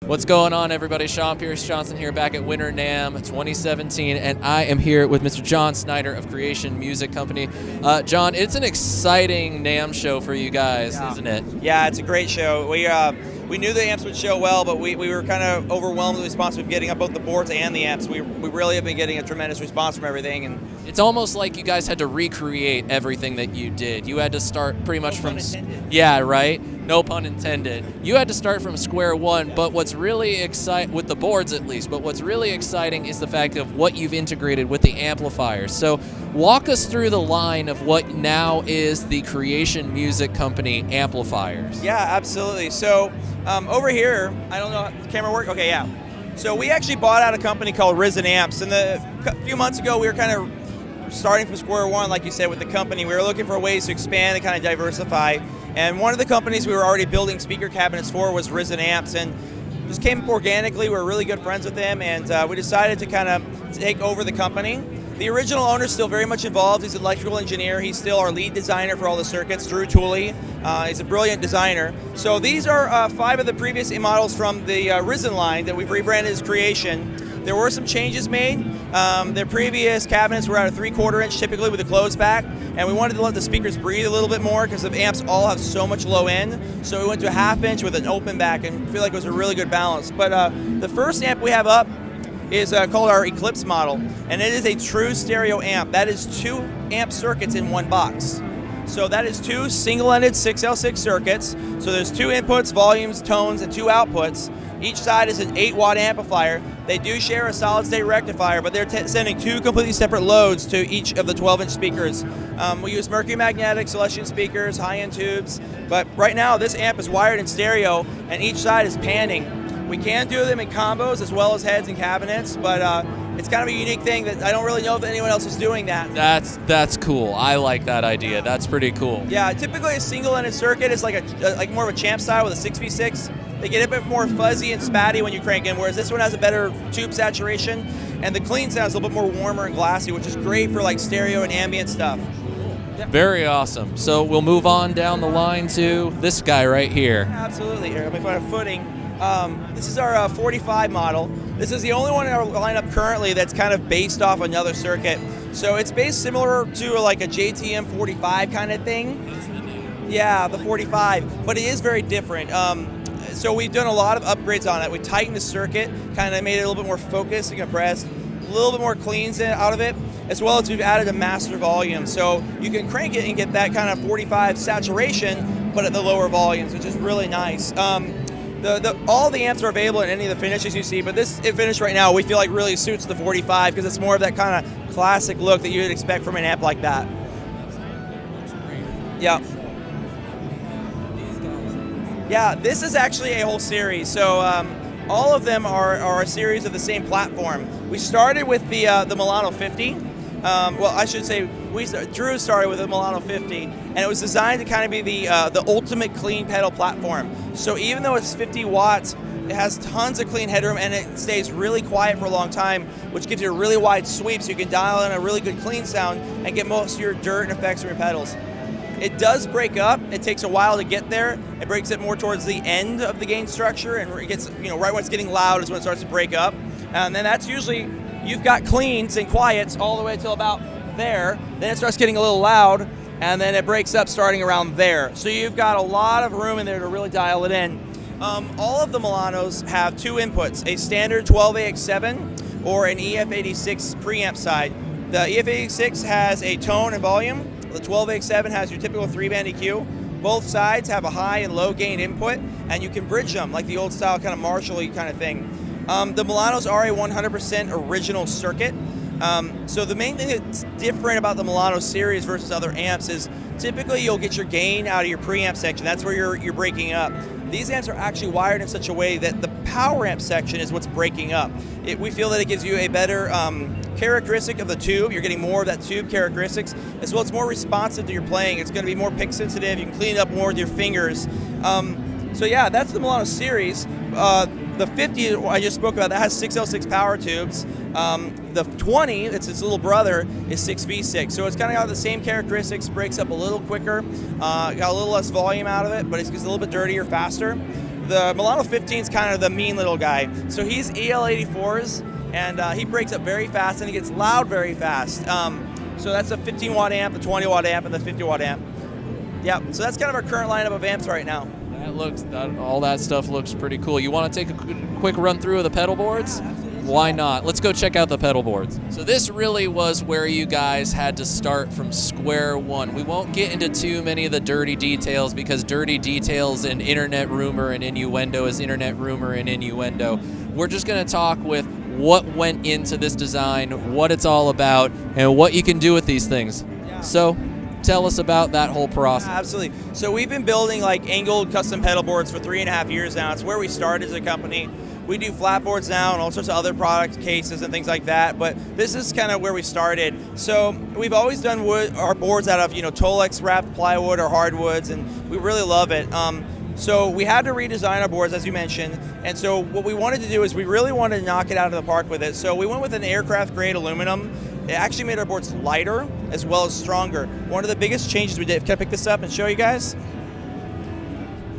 What's going on, everybody? Sean Pierce Johnson here, back at Winter NAMM 2017, and I am here with Mr. John Snyder of Creation Music Company. John, it's an exciting NAMM show for you guys, isn't it? Yeah, it's a great show. We knew the amps would show well, but we were kind of overwhelmed with the response of getting up both the boards and the amps. We really have been getting a tremendous response from everything. And it's almost like you guys had to recreate everything that you did. You had to start pretty much from... Yeah, right? No pun intended. You had to start from square one, but what's really exciting, with the boards at least, but what's really exciting is the fact of what you've integrated with the amplifiers. So walk us through the line of what now is the Creation Music Company amplifiers. Yeah, absolutely. So over here, I don't know, camera work? Okay, yeah. So we actually bought out a company called Risen Amps, and a few months ago we were kind of starting from square one, like you said, with the company. We were looking for ways to expand and kind of diversify. And one of the companies we were already building speaker cabinets for was Risen Amps, and just came up organically. We were really good friends with them, and we decided to kind of take over the company. The original owner's still very much involved. He's an electrical engineer. He's still our lead designer for all the circuits, Drew Tooley. He's a brilliant designer. So these are 5 of the previous models from the Risen line that we've rebranded as Creation. There were some changes made. Their previous cabinets were at a 3/4 inch typically with a closed back, and we wanted to let the speakers breathe a little bit more because the amps all have so much low end. So we went to a 1/2 inch with an open back and feel like it was a really good balance. But the first amp we have up is called our Eclipse model, and it is a true stereo amp. That is 2 amp circuits in one box. So that is 2 single-ended 6L6 circuits. So there's 2 inputs, volumes, tones, and 2 outputs. Each side is an 8-watt amplifier. They do share a solid-state rectifier, but they're sending 2 completely separate loads to each of the 12-inch speakers. We use mercury magnetic, Celestion speakers, high-end tubes, but right now this amp is wired in stereo, and each side is panning. We can do them in combos as well as heads and cabinets, but it's kind of a unique thing that I don't really know if anyone else is doing that. That's cool. I like that idea. That's pretty cool. Yeah, typically a single-ended circuit is like more of a champ style with a 6v6. They get a bit more fuzzy and spatty when you crank in, whereas this one has a better tube saturation, and the clean sound is a little bit more warmer and glassy, which is great for like stereo and ambient stuff. Yep. Very awesome. So we'll move on down the line to this guy right here. Absolutely. Here, let me find a footing. This is our 45 model. This is the only one in our lineup currently that's kind of based off another circuit. So it's based similar to like a JTM 45 kind of thing. Yeah, the 45, but it is very different. So we've done a lot of upgrades on it. We tightened the circuit, kind of made it a little bit more focused and compressed, a little bit more cleans out of it, as well as we've added a master volume. So you can crank it and get that kind of 45 saturation, but at the lower volumes, which is really nice. All the amps are available in any of the finishes you see, but this finish right now we feel like really suits the 45 because it's more of that kind of classic look that you'd expect from an amp like that. Yeah. Yeah, this is actually a whole series. So all of them are a series of the same platform. We started with the Milano 50. Well, I should say Drew started with the Milano 50, and it was designed to kind of be the ultimate clean pedal platform. So even though it's 50 watts, it has tons of clean headroom, and it stays really quiet for a long time, which gives you a really wide sweep, so you can dial in a really good clean sound and get most of your dirt and effects from your pedals. It does break up. It takes a while to get there. It breaks it more towards the end of the gain structure, and it gets, right when it's getting loud is when it starts to break up. And then that's usually, you've got cleans and quiets all the way till about there. Then it starts getting a little loud, and then it breaks up starting around there. So you've got a lot of room in there to really dial it in. All of the Milanos have 2 inputs, a standard 12AX7 or an EF86 preamp side. The EF86 has a tone and volume. The 12AX7 has your typical 3-band EQ. Both sides have a high and low gain input, and you can bridge them like the old style kind of Marshall-y kind of thing. The Milanos are a 100% original circuit. So the main thing that's different about the Milano series versus other amps is typically you'll get your gain out of your preamp section. That's where you're breaking up. These amps are actually wired in such a way that the power amp section is what's breaking up. We feel that it gives you a better characteristic of the tube. You're getting more of that tube characteristics, as well as more responsive to your playing. It's going to be more pick sensitive. You can clean it up more with your fingers. So yeah, that's the Milano series. The 50 I just spoke about, that has 6L6 power tubes. The 20, it's its little brother, is 6V6. So it's kind of got the same characteristics, breaks up a little quicker, got a little less volume out of it, but it's a little bit dirtier, faster. the Milano 15 is kind of the mean little guy. So he's EL84s, and he breaks up very fast, and he gets loud very fast. So that's a 15 watt amp, the 20 watt amp, and the 50 watt amp. Yep, so that's kind of our current lineup of amps right now. All that stuff looks pretty cool. You want to take a quick run through of the pedal boards? Yeah, absolutely. Why not? Let's go check out the pedal boards. So this really was where you guys had to start from square one. We won't get into too many of the dirty details, because dirty details and internet rumor and innuendo is internet rumor and innuendo. We're just going to talk with what went into this design, what it's all about, and what you can do with these things. Yeah. So tell us about that whole process. Absolutely. So we've been building like angled custom pedal boards for 3.5 years now. It's where we started as a company. We do flat boards now and all sorts of other product cases and things like that, but this is kind of where we started. So we've always done our boards out of Tolex wrapped plywood or hardwoods, and we really love it. So we had to redesign our boards, as you mentioned, and so what we wanted to do is we really wanted to knock it out of the park with it. So we went with an aircraft grade aluminum. It actually made our boards lighter as well as stronger. One of the biggest changes we did, can I pick this up and show you guys?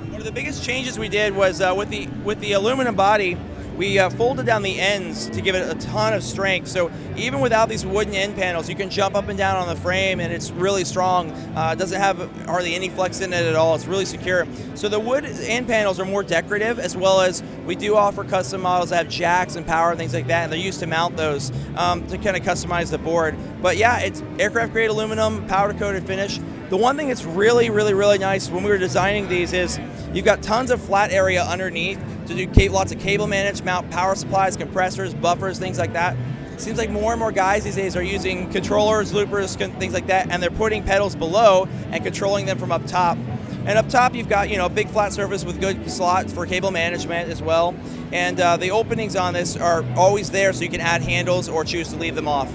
One of the biggest changes we did was with the aluminum body, we folded down the ends to give it a ton of strength. So even without these wooden end panels, you can jump up and down on the frame, and it's really strong. It doesn't have hardly any flex in it at all. It's really secure. So the wood end panels are more decorative, as well as we do offer custom models that have jacks and power and things like that, and they're used to mount those to kind of customize the board. But yeah, it's aircraft grade aluminum, powder coated finish. The one thing that's really, really, really nice when we were designing these is you've got tons of flat area underneath to do lots of cable management, power supplies, compressors, buffers, things like that. It seems like more and more guys these days are using controllers, loopers, things like that, and they're putting pedals below and controlling them from up top. And up top you've got a big flat surface with good slots for cable management as well. And the openings on this are always there, so you can add handles or choose to leave them off.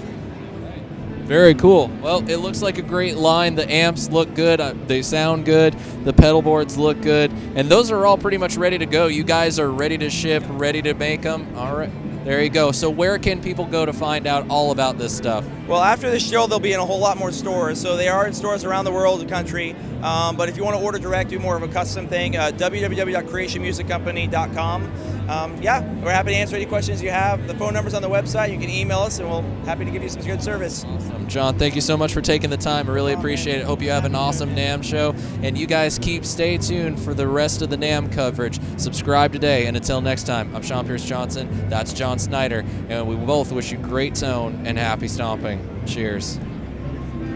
Very cool. Well, it looks like a great line. The amps look good. They sound good. The pedal boards look good. And those are all pretty much ready to go. You guys are ready to ship, ready to make them. All right. There you go. So where can people go to find out all about this stuff? Well, after the show, they'll be in a whole lot more stores. So they are in stores around the world, the country. But if you want to order direct, do more of a custom thing, www.creationmusiccompany.com. Yeah, we're happy to answer any questions you have. The phone number's on the website. You can email us, and we'll happy to give you some good service. Awesome. John, thank you so much for taking the time. I really appreciate it. Hope you have an awesome NAMM show. And you guys stay tuned for the rest of the NAMM coverage. Subscribe today. And until next time, I'm Sean Pierce Johnson. That's John Snyder. And we both wish you great tone and happy stomping. Cheers.